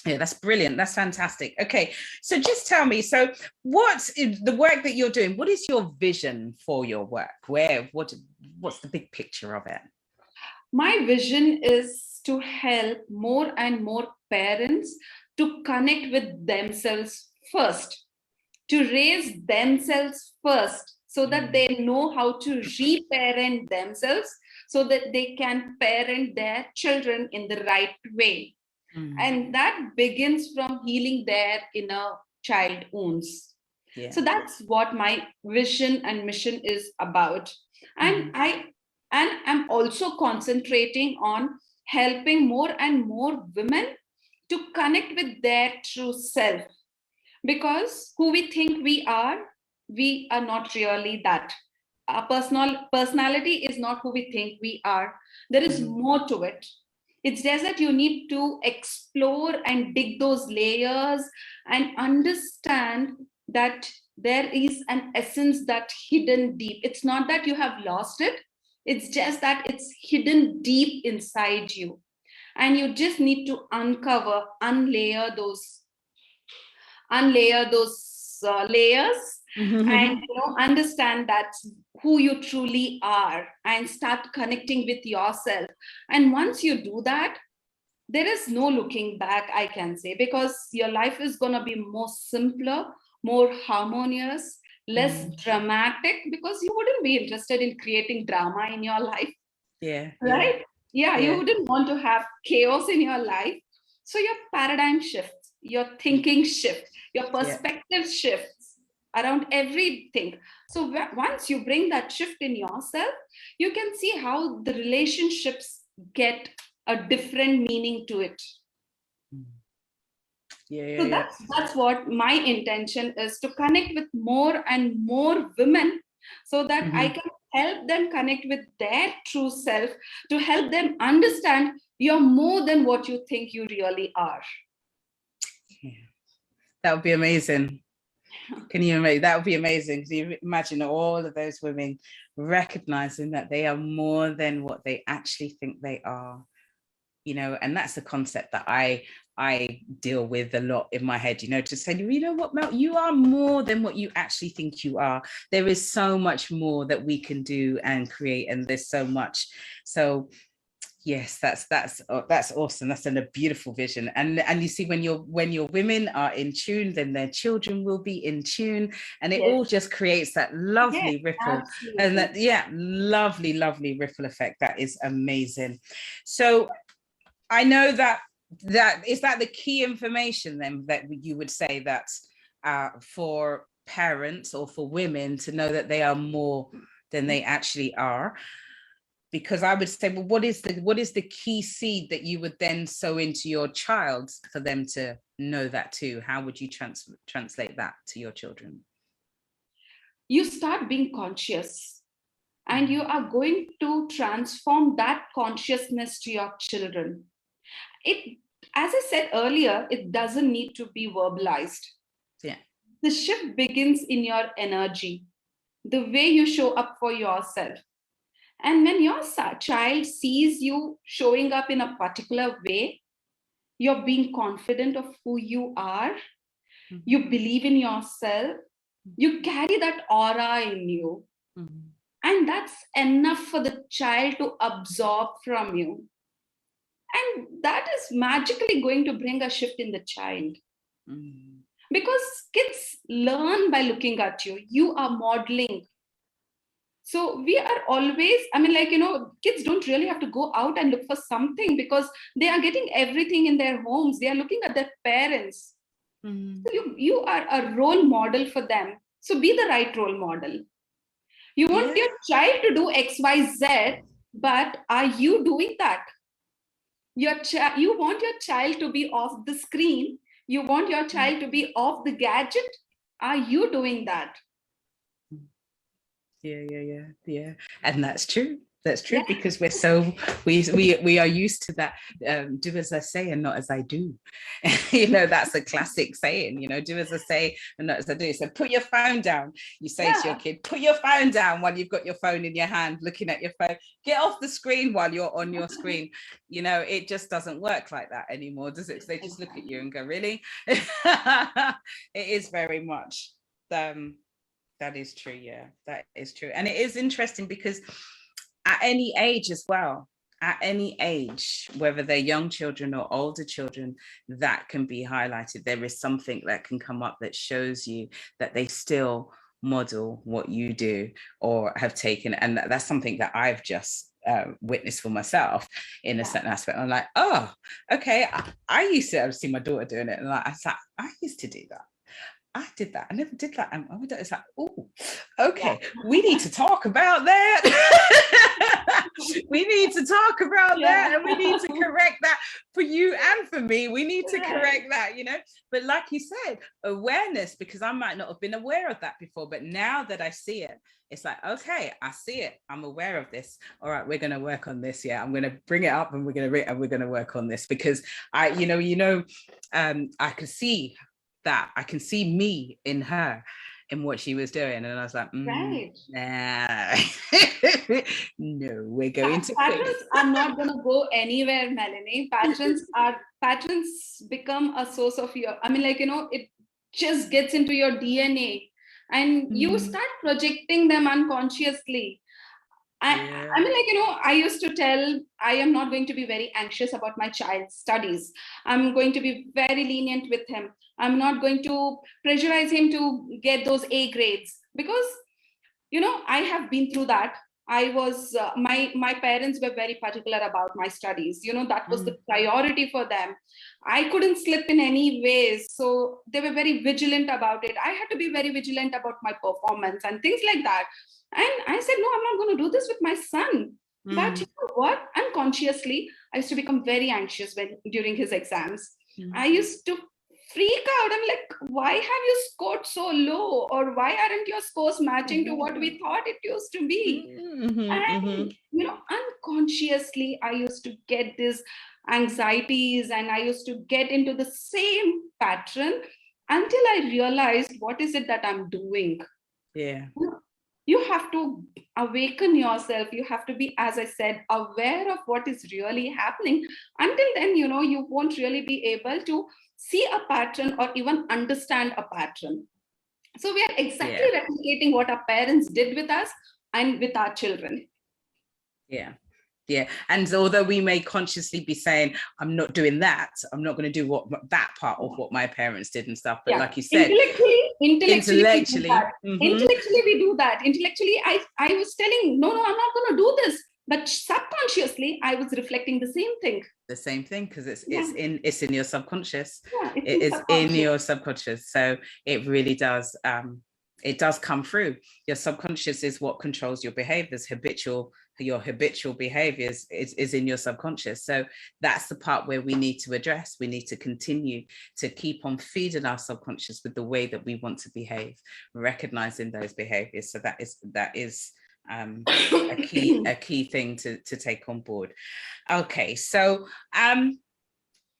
Yeah, that's brilliant. That's fantastic. Okay, so just tell me, so what's the work that you're doing? What is your vision for your work? What's the big picture of it? My vision is to help more and more parents to connect with themselves first, to raise themselves first, so that they know how to reparent themselves, so that they can parent their children in the right way. And that begins from healing their inner child wounds. Yeah. So that's what my vision and mission is about. And I'm also concentrating on helping more and more women to connect with their true self, because who we think we are not really that. Our personality is not who we think we are. There is more to it. It's just that you need to explore and dig those layers and understand that there is an essence that hidden deep. It's not that you have lost it. It's just that it's hidden deep inside you. And you just need to unlayer those layers, and understand that who you truly are, and start connecting with yourself. And once you do that, there is no looking back, I can say, because your life is going to be more simpler, more harmonious, less dramatic, because you wouldn't be interested in creating drama in your life. Yeah. Right? Yeah, you wouldn't want to have chaos in your life. So your paradigm shifts, your thinking shifts, your perspective shifts around everything. So once you bring that shift in yourself, you can see how the relationships get a different meaning to it. So that's what my intention is, to connect with more and more women, so that I can help them connect with their true self, to help them understand you're more than what you think you really are. Yeah. That would be amazing. Can you imagine? That would be amazing. Can you imagine all of those women recognizing that they are more than what they actually think they are? You know, and that's the concept that I deal with a lot in my head, you know, to say, you know what, Mel, you are more than what you actually think you are. There is so much more that we can do and create, and there's so much. So yes, that's awesome. That's a beautiful vision. And you see, when your women are in tune, then their children will be in tune, and it all just creates that lovely ripple. Absolutely. And that lovely ripple effect. That is amazing. So I know that is that the key information then that you would say that for parents or for women to know that they are more than they actually are. Because I would say, well, what is the key seed that you would then sow into your child for them to know that too? How would you translate that to your children? You start being conscious, and you are going to transform that consciousness to your children. It, as I said earlier, it doesn't need to be verbalized. Yeah. The shift begins in your energy, the way you show up for yourself. And when your child sees you showing up in a particular way, you're being confident of who you are, you believe in yourself, you carry that aura in you. And that's enough for the child to absorb from you. And that is magically going to bring a shift in the child. Because kids learn by looking at you. You are modeling. So we are always, kids don't really have to go out and look for something, because they are getting everything in their homes. They are looking at their parents. So you are a role model for them. So be the right role model. You want your child to do X, Y, Z, but are you doing that? You want your child to be off the screen. You want your child to be off the gadget. Are you doing that? Yeah. And that's true. That's true, because we are used to that, do as I say and not as I do. That's a classic saying, do as I say and not as I do. So put your phone down. You say to your kid, put your phone down while you've got your phone in your hand, looking at your phone. Get off the screen while you're on your screen. It just doesn't work like that anymore, does it? So they just look at you and go, really? It is very much. That is true. Yeah, that is true. And it is interesting because at any age as well, at any age, whether they're young children or older children, that can be highlighted. There is something that can come up that shows you that they still model what you do or have taken. And that's something that I've just witnessed for myself in a certain aspect. I'm like, oh, okay. I used to see my daughter doing it, and I was like, I used to do that. I did that. I never did that. And it's like, oh, okay. We need to talk about that. We need to talk about that, and we need to correct that for you and for me. We need to correct that, But like you said, awareness, because I might not have been aware of that before, but now that I see it, it's like, okay, I see it. I'm aware of this. All right, we're going to work on this. Yeah, I'm going to bring it up, and we're going to work on this, because I could see that. I can see me in her, in what she was doing, and I was like, right, nah. No, we're going to patterns are not going to go anywhere, Melanie. Patterns become a source of your, it just gets into your DNA, and you start projecting them unconsciously. I used to tell, I am not going to be very anxious about my child's studies. I'm going to be very lenient with him. I'm not going to pressurize him to get those A grades, because, I have been through that. I was, my parents were very particular about my studies. That was the priority for them. I couldn't slip in any ways. So they were very vigilant about it. I had to be very vigilant about my performance and things like that. And I said, no, I'm not going to do this with my son. But you know what? Unconsciously, I used to become very anxious during his exams. I used to freak out. I'm like, why have you scored so low? Or why aren't your scores matching to what we thought it used to be? And, unconsciously, I used to get these anxieties, and I used to get into the same pattern until I realized, what is it that I'm doing? Yeah. You have to awaken yourself. You have to be, as I said, aware of what is really happening. Until then, you won't really be able to see a pattern or even understand a pattern. So we are exactly replicating what our parents did with us and with our children. Yeah. Yeah. And although we may consciously be saying, I'm not doing that, I'm not going to do that part of what my parents did and stuff. But like you said, intellectually we do that. Intellectually, I was telling, no, I'm not going to do this. But subconsciously, I was reflecting the same thing. The same thing, because it's in your subconscious. It is in your subconscious. So it really does. It does come through. Your subconscious is what controls your behaviors. Your habitual behaviors is in your subconscious. So that's the part where we need to address. We need to continue to keep on feeding our subconscious with the way that we want to behave, recognizing those behaviors. So that is a key thing to take on board. Okay, so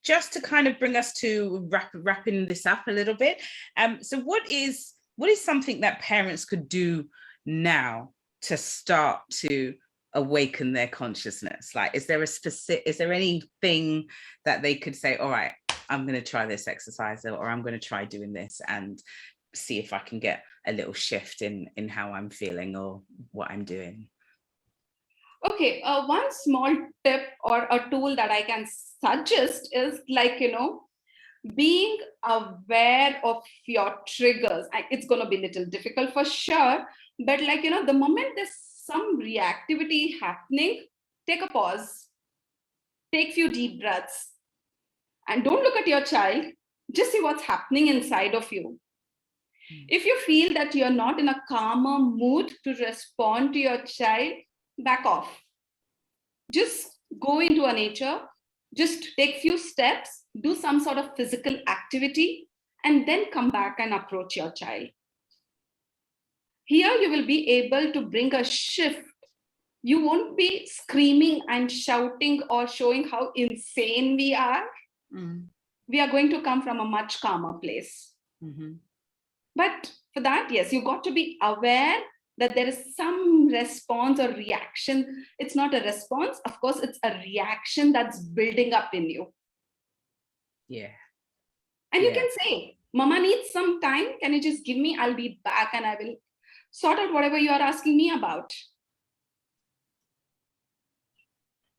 just to kind of bring us to wrapping this up a little bit. So what is something that parents could do now to start to awaken their consciousness? Like, is there anything that they could say, all right, I'm going to try this exercise, or I'm going to try doing this and see if I can get a little shift in how I'm feeling or what I'm doing? Okay, one small tip or a tool that I can suggest is, being aware of your triggers. It's going to be a little difficult for sure, but the moment there's some reactivity happening, take a pause, take a few deep breaths, and don't look at your child. Just see what's happening inside of you. If you feel that you're not in a calmer mood to respond to your child, back off. Just go into a nature, just take few steps, do some sort of physical activity, and then come back and approach your child. Here you will be able to bring a shift you won't be screaming and shouting or showing how insane we are. We are going to come from a much calmer place. But for that, yes, you got to be aware that there is some response or reaction. It's not a response. Of course, it's a reaction that's building up in you. Yeah. And you can say, Mama needs some time. Can you just give me? I'll be back and I will sort out whatever you are asking me about.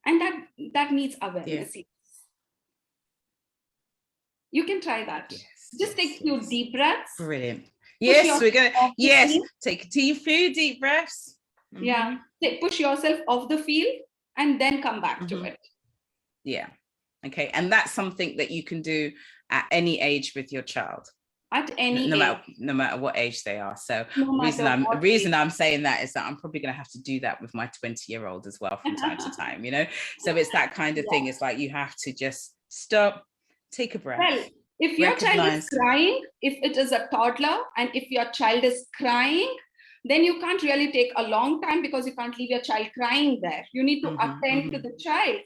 And that needs awareness. Yeah. You can try that. Yes, just take a few deep breaths. Brilliant. Yes, we're going to, yes, take a few deep breaths. Yeah, push yourself off the field and then come back to it. Yeah. Okay. And that's something that you can do at any age with your child. At any age. Age. No matter what age they are. So the reason I'm saying that is that I'm probably going to have to do that with my 20-year-old as well from time to time, you know? So it's that kind of thing. It's like you have to just stop, take a breath. Well, if your child is crying, if it is a toddler, and if your child is crying, then you can't really take a long time because you can't leave your child crying there. You need to attend to the child.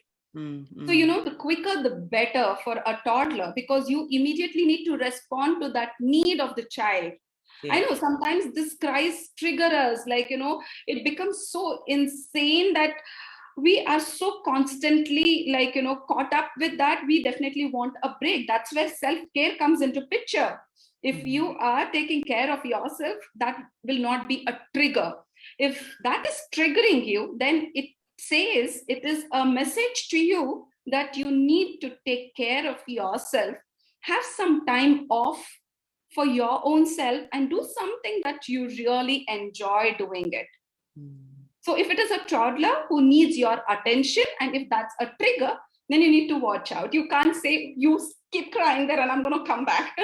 So, you know, the quicker, the better for a toddler, because you immediately need to respond to that need of the child. Yeah. I know sometimes these cries trigger us, like, you know, it becomes so insane that we are so constantly, like, you know, caught up with that. We definitely want a break. That's where self-care comes into picture. If you are taking care of yourself, that will not be a trigger. If that is triggering you, then it says it is a message to you that you need to take care of yourself, have some time off for your own self, and do something that you really enjoy doing it. So if it is a toddler who needs your attention, and if that's a trigger, then you need to watch out. You can't say, you keep crying there and I'm going to come back.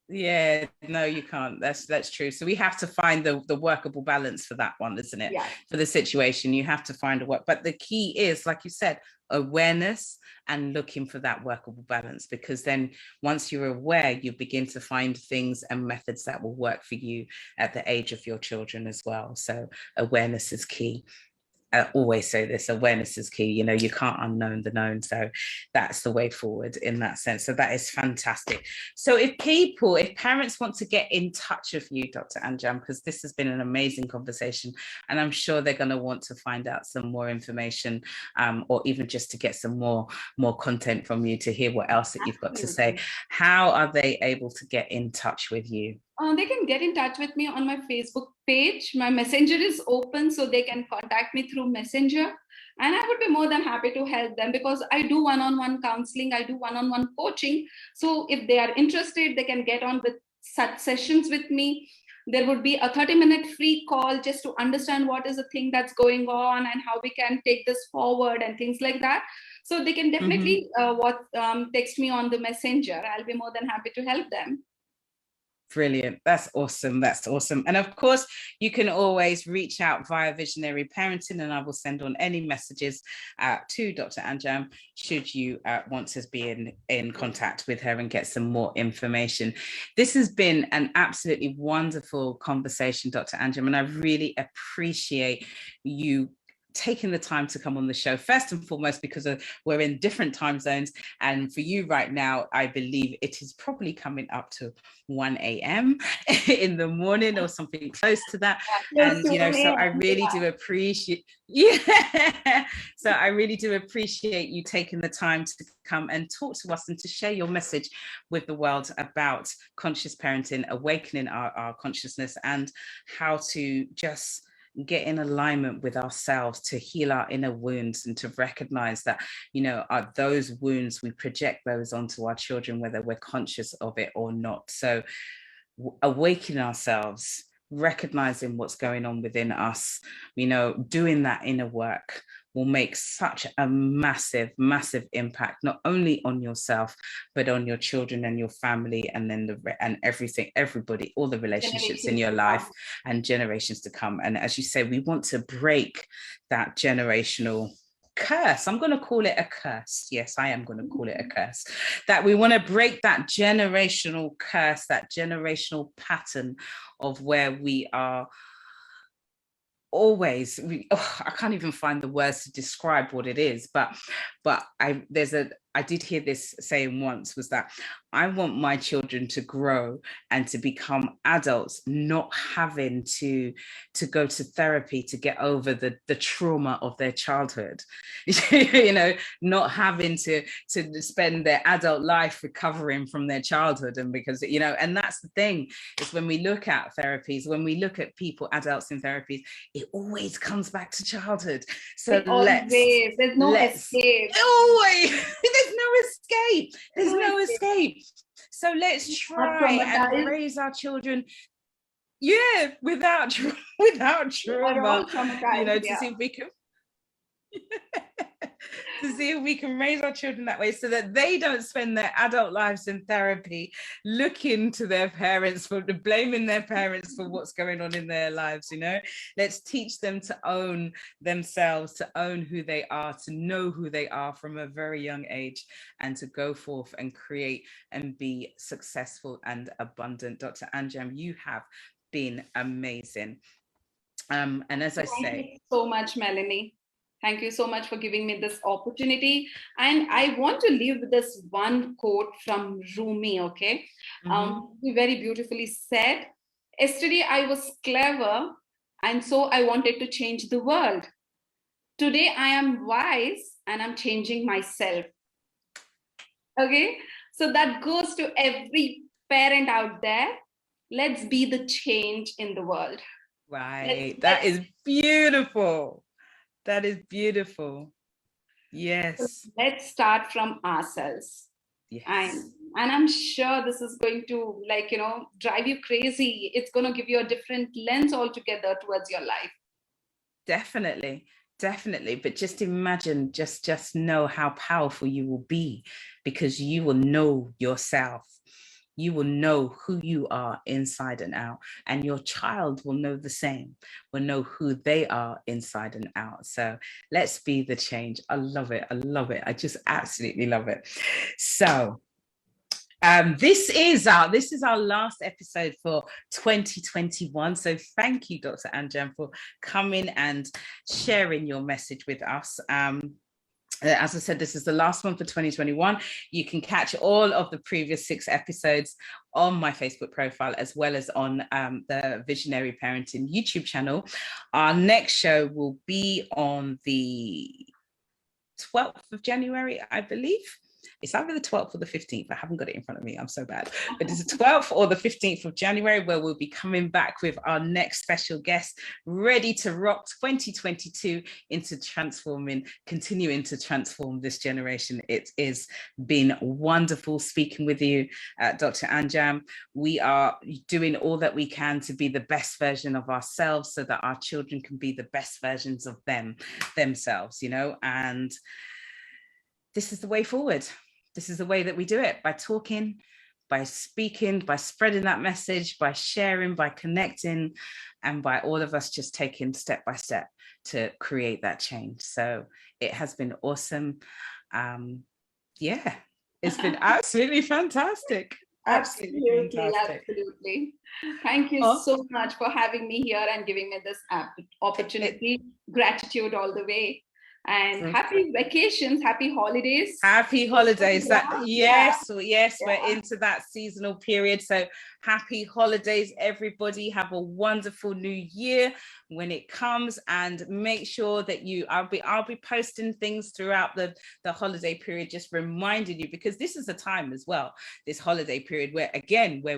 Yeah, no, you can't. That's true. So we have to find the workable balance for that one, isn't it? Yeah. For the situation, you have to find a work. But the key is, like you said, awareness and looking for that workable balance, because then once you're aware, you begin to find things and methods that will work for you at the age of your children as well. So awareness is key. I always say this, awareness is key. You know, you can't unknown the known. So that's the way forward in that sense. So that is fantastic. So if parents want to get in touch with you, Dr. Anjum, because this has been an amazing conversation, and I'm sure they're going to want to find out some more information, or even just to get some more content from you, to hear what else that you've got to say. How are they able to get in touch with you? They can get in touch with me on my Facebook page. My messenger is open, so they can contact me through messenger. And I would be more than happy to help them, because I do one-on-one counseling, I do one-on-one coaching. So if they are interested, they can get on with such sessions with me. There would be a 30-minute free call just to understand what is the thing that's going on and how we can take this forward and things like that. So they can definitely text me on the messenger. I'll be more than happy to help them. Brilliant. That's awesome. That's awesome. And of course, you can always reach out via Visionary Parenting, and I will send on any messages to Dr. Anjum should you want to be in contact with her and get some more information. This has been an absolutely wonderful conversation, Dr. Anjum, and I really appreciate you taking the time to come on the show, first and foremost, because we're in different time zones. And for you right now, I believe it is probably coming up to 1 a.m. in the morning or something close to that. And, you know, so I really do appreciate, so I really do appreciate you taking the time to come and talk to us and to share your message with the world about conscious parenting, awakening our consciousness, and how to just get in alignment with ourselves to heal our inner wounds, and to recognize that, you know, those wounds, we project those onto our children, whether we're conscious of it or not. So awakening ourselves, recognizing what's going on within us, you know, doing that inner work will make such a massive impact, not only on yourself, but on your children and your family, and then everybody, all the relationships in your life and generations to come. And as you say, we want to break that generational curse. I'm going to call it a curse. Yes, I am going to call it a curse. That we want to break that generational curse, that generational pattern of where we are always, I can't even find the words to describe what it is, but I did hear this saying once, was that I want my children to grow and to become adults, not having to go to therapy to get over the trauma of their childhood. You know, not having to spend their adult life recovering from their childhood. And because, you know, and that's the thing, is when we look at therapies, when we look at people, adults in therapies, it always comes back to childhood. So there's no escape. Always, there's no escape. There's no escape. So let's try and raise our children, without trauma, you know, to see if we can to see if we can raise our children that way, so that they don't spend their adult lives in therapy looking to their parents for blaming their parents for what's going on in their lives. You know, let's teach them to own themselves, to own who they are, to know who they are from a very young age, and to go forth and create and be successful and abundant. Dr. Anjum, you have been amazing. And as I say, thank you so much, Melanie. Thank you so much for giving me this opportunity. And I want to leave with this one quote from Rumi, okay? He very beautifully said, "Yesterday I was clever, and so I wanted to change the world. Today I am wise, and I'm changing myself." Okay? So that goes to every parent out there. Let's be the change in the world. Right. That is beautiful. That is beautiful. Yes. Let's start from ourselves. Yes. And I'm sure this is going to, like, you know, drive you crazy. It's going to give you a different lens altogether towards your life. Definitely. Definitely. But just imagine, just know how powerful you will be, because you will know yourself. You will know who you are inside and out, and your child will know the same, will know who they are inside and out. So let's be the change. I love it. I love it. I just absolutely love it. So this is our last episode for 2021. So thank you, Dr. Anjum, for coming and sharing your message with us. As I said, this is the last one for 2021. You can catch all of the previous 6 episodes on my Facebook profile, as well as on the Visionary Parenting YouTube channel. Our next show will be on the 12th of January, I believe. It's either the 12th or the 15th. I haven't got it in front of me. I'm so bad. But it's the 12th or the 15th of January, where we'll be coming back with our next special guest, ready to rock 2022 into continuing to transform this generation. It has been wonderful speaking with you, Dr. Anjum. We are doing all that we can to be the best version of ourselves, so that our children can be the best versions of themselves, you know, and this is the way forward. This is the way that we do it, by talking, by speaking, by spreading that message, by sharing, by connecting, and by all of us just taking step by step to create that change. So it has been awesome. It's been absolutely fantastic. Absolutely. Thank you so much for having me here and giving me this opportunity. Gratitude all the way. And happy vacations, happy holidays. Happy holidays. Yes, we're into that seasonal period. So happy holidays, everybody. Have a wonderful new year when it comes, and make sure that I'll be posting things throughout the holiday period, just reminding you, because this is a time as well, this holiday period, where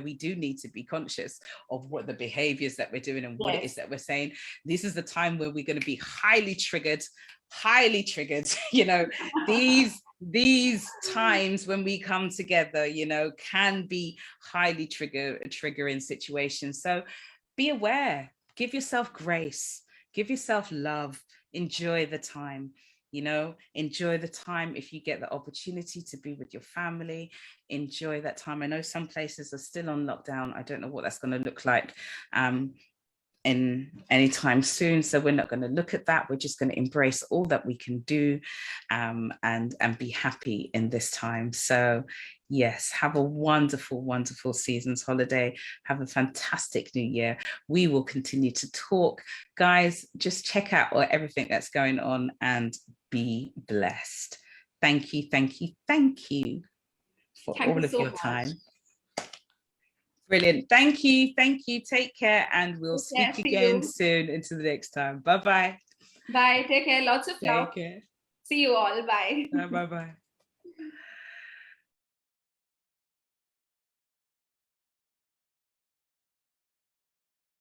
we do need to be conscious of what the behaviors that we're doing and what it is that we're saying. This is the time where we're going to be highly triggered, you know. These times when we come together, you know, can be highly triggering situations. So be aware, give yourself grace, give yourself love, enjoy the time, you know, enjoy the time. If you get the opportunity to be with your family, enjoy that time. I know some places are still on lockdown. I don't know what that's going to look like in anytime soon. So we're not going to look at that. We're just going to embrace all that we can do, and be happy in this time. So yes, have a wonderful, wonderful season's holiday. Have a fantastic new year. We will continue to talk. Guys, just check out everything that's going on and be blessed. Thank you, thank you, thank you for all of your time. Brilliant. Thank you. Thank you. Take care. And we'll speak again soon. Until the next time. Bye-bye. Bye. Take care. Lots of love. Take care. See you all. Bye. Bye-bye.